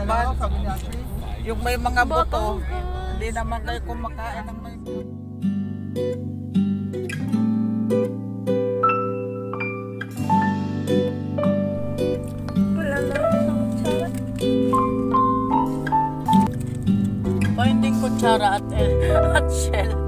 naman. Yung may mga buto, hindi naman kayo kumakain ng may buto. Finding kutsara at shell.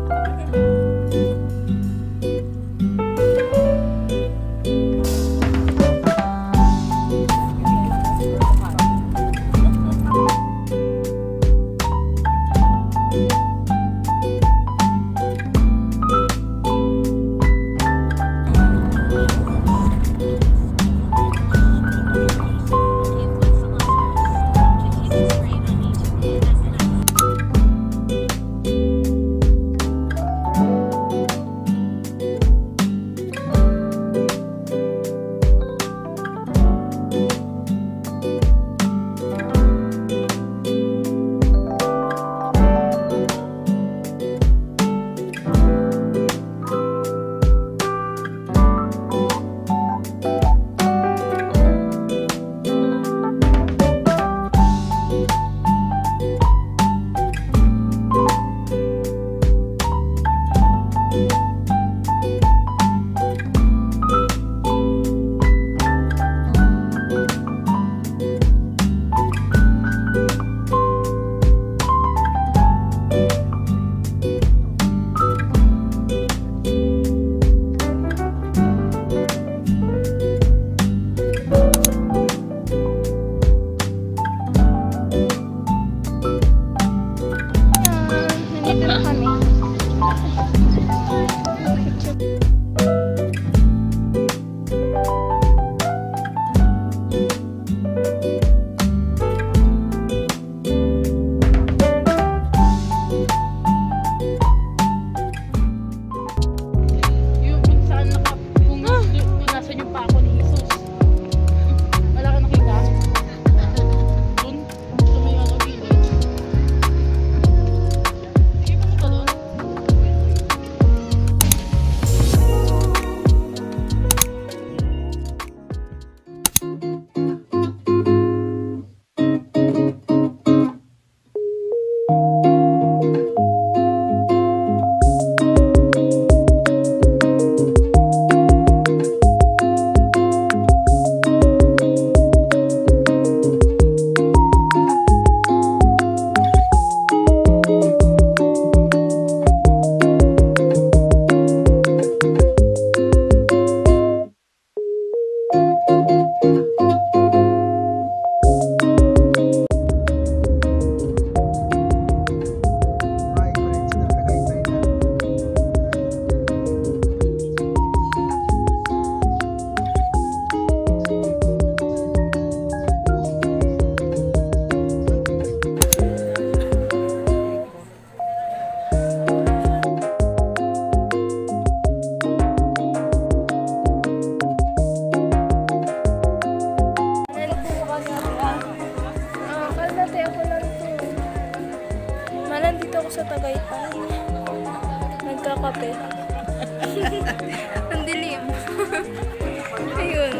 Nandito ako sa Tagaytay. Nagkakape. Ang dilim. Ayun.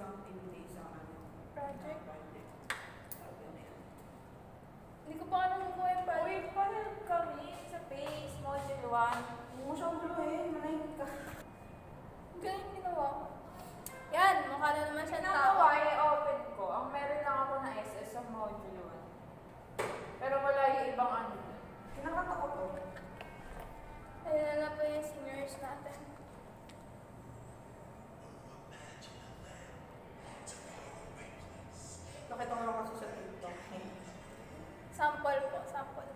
activity sa Project? Hindi ko pa alam kung yung project. Wait, paano kami sa PACE Module 1? Mo siyang duluhin, manahimik ka. Ganyan ginawa ko. Yan, mukha na naman siya tao. Nakawa, i-open ko. Ang meron lang ako na SS sa Module 1. Pero wala yung ibang ano. Kinakata ko to. Ayun na po yung seniors natin. Nakita ko lang kasi sa TikTok. Sample po, sample.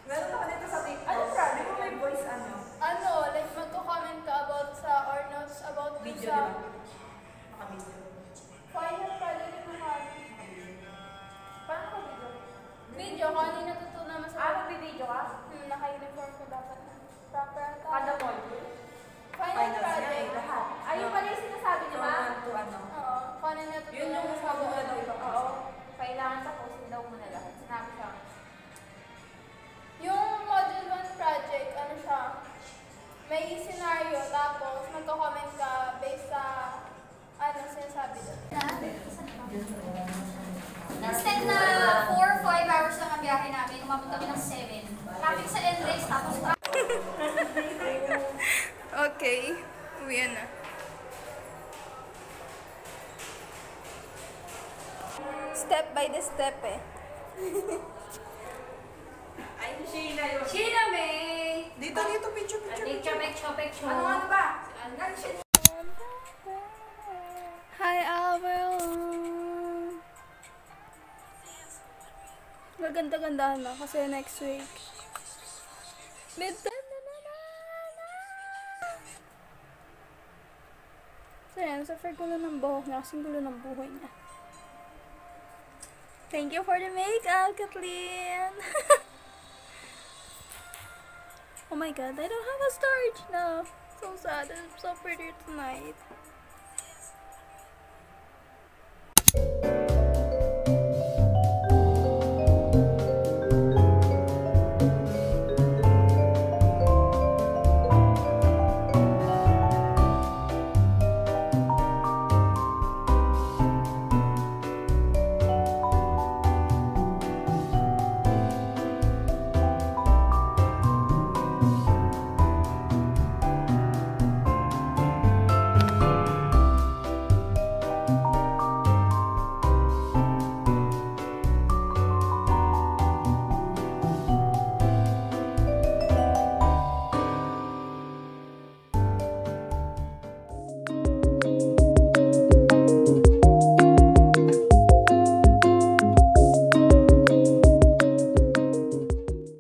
Meron ako dito sa TikTok. Ano problem mo may voice ano? Ano, like magko-comment ka about sa or notes about Video, sa di ba? Naka-video. final project mo kami. Paano ka video? Video, kung ano yung natutunan mo sa Mag-video ka? naka-uniform ko dapat na. Proper attire. Kada module? Final project. lahat. Ayun pala yung sinasabi niya ba? to ano. Oo, kung ano yung natutunan Yun yung mo sa sabi mo buo. daw iba. Oo. Kailangan tapusin daw mo na lahat. Sinabi siya. Yung module 1 project, ano siya, may scenario, tapos magko-comment ka based sa ano sinasabi doon. Instead na 4 or 5 hours lang ang biyahe namin, umabot kami ng 7. Traffic sa NLEX, tapos Okay, uwi na. Step by the step eh. Ay, Sheena yun. Sheena May! Dito, picture. Picture. Ano ba? Hi, Avril. Maganda-gandahan na kasi next week. Midterm na. So yan, suffer gulo ng buhok niya kasing gulo ng buhay niya. Thank you for the makeup, Kathleen! Oh my god, I don't have a storage now. So sad. I'm so pretty tonight.